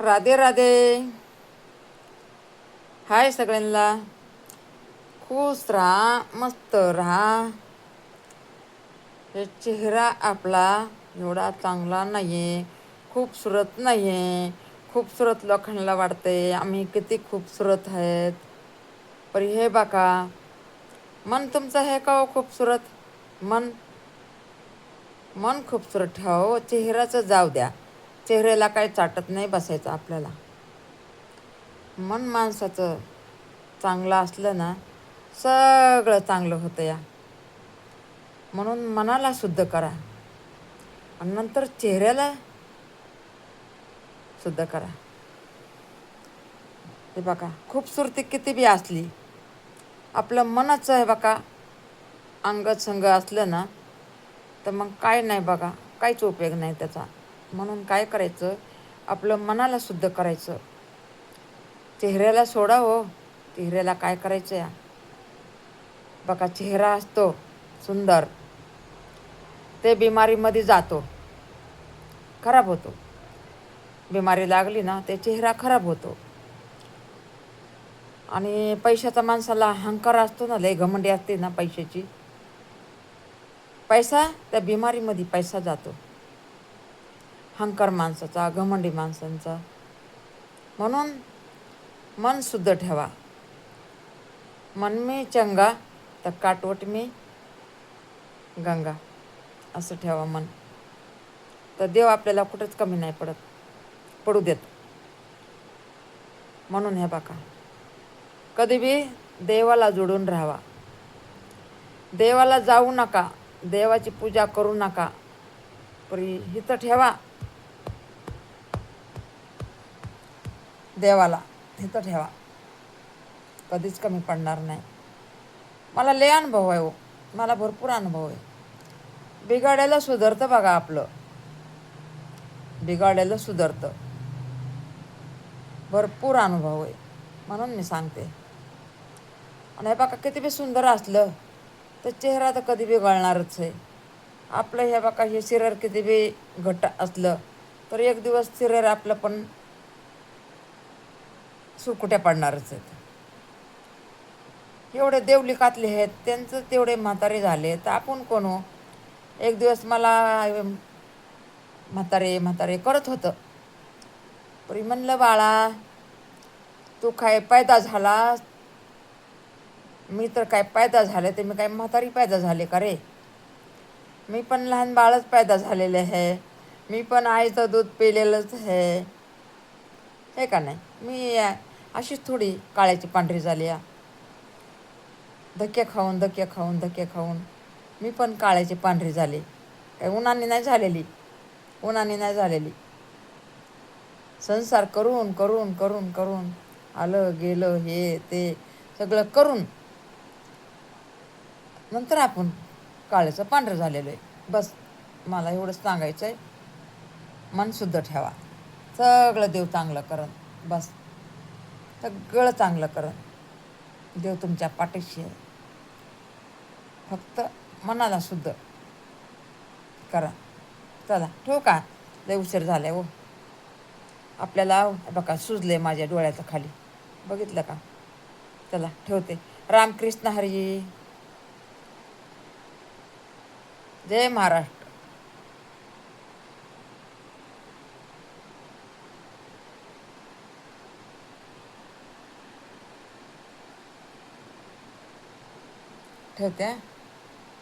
राधे राधे. हाय सगळ्यांना. खुश राहा, मस्त राहा. हे चेहरा आपला एवढा चांगला नाही आहे, खूपसूरत नाही आहे. खूपसूरत लोकांना वाटते आम्ही किती खूपसूरत आहेत. पर हे बघा, मन तुमचं आहे का हो खूपसूरत? मन मन खूपसूरत ठेवा हो. चेहऱ्याचं जाऊ द्या, चेहऱ्याला काही चाटत नाही बसायचं आपल्याला. मन माणसाचं चांगलं असलं ना, सगळं चांगलं होतं या. म्हणून मनाला शुद्ध करा आणि नंतर चेहऱ्याला शुद्ध करा. हे बघा, खूपसूरती किती बी असली, आपलं मनाचं आहे बघा अंगसंग असलं ना, तर मग काय नाही बघा, काहीच उपयोग नाही त्याचा. म्हणून काय करायचं, आपलं मनाला शुद्ध करायचं. चेहऱ्याला सोडा हो. चेहऱ्याला काय करायचं या बघा, चेहरा असतो सुंदर, ते बिमारीमध्ये जातो, खराब होतो. बिमारी लागली ना, ते चेहरा खराब होतो. आणि पैशाचा माणसाला अहंकार असतो ना, लय घमंडी असते ना पैशाची. पैसा त्या बिमारीमध्ये पैसा जातो, अहंकार माणसाचा, घमंडी माणसांचा. म्हणून मन शुद्ध ठेवा. मन मी चंगा तर काटवट मी गंगा, असं ठेवा मन. तर देव आपल्याला कुठंच कमी नाही पडू देत. म्हणून हे बघा, कधी बी देवाला जोडून राहावा. देवाला जाऊ नका, देवाची पूजा करू नका, परी हिथं ठेवा देवाला, हिथं ठेवा. कधीच कमी पडणार नाही. मला लय अनुभव आहे हो, मला भरपूर अनुभव आहे. बिघाडायला सुधारतं बघा आपलं, बिघाडायला सुधारतं. भरपूर अनुभव आहे, म्हणून मी सांगते. आणि हे बघा, किती बी सुंदर असलं तर चेहरा तर कधी बी गळणारच आहे आपलं. हे बघा, हे शरीर किती बी घट्ट असलं तर एक दिवस शरीर आपलं पण सुकुट्या पडणारच आहेत. एवढे देवलिकातले आहेत, त्यांचं तेवढे म्हातारे झाले तर आपण कोण हो. एक दिवस मला म्हातारे म्हातारे करत होतं, परी म्हणलं बाळा, तू काय पैदा झाला, मी तर काय पैदा झाले ते मी काय म्हातारी पैदा झाले का रे? मी पण लहान बाळच पैदा झालेले आहे, मी पण आईचं दूध पिलेलंच आहे, हे का नाही? मी अशीच थोडी काळ्याची पांढरी झाली या. धक्के खाऊन धक्के खाऊन धक्के खाऊन मी पण काळ्याची पांढरी झाली. काही उन्हाने नाही झालेली, उन्हाने नाही झालेली. संसार करून करून करून करून आलं गेलं हे ते सगळं करून नंतर आपण काळ्याचं पांढरं झालेलं आहे. बस मला एवढंच सांगायचं आहे. मन शुद्ध ठेवा, सगळं देव चांगलं करन. बस सगळं चांगलं करन, देव तुमच्या पाठीशी आहे. फक्त मनाला शुद्ध करा. चला ठेवू का, लय उशीर झालाय हो आपल्याला. बघा, सुजले माझ्या डोळ्याचं खाली, बघितलं का? चला ठेवते. रामकृष्ण हरी. जय महाराष्ट्र. ठेवते.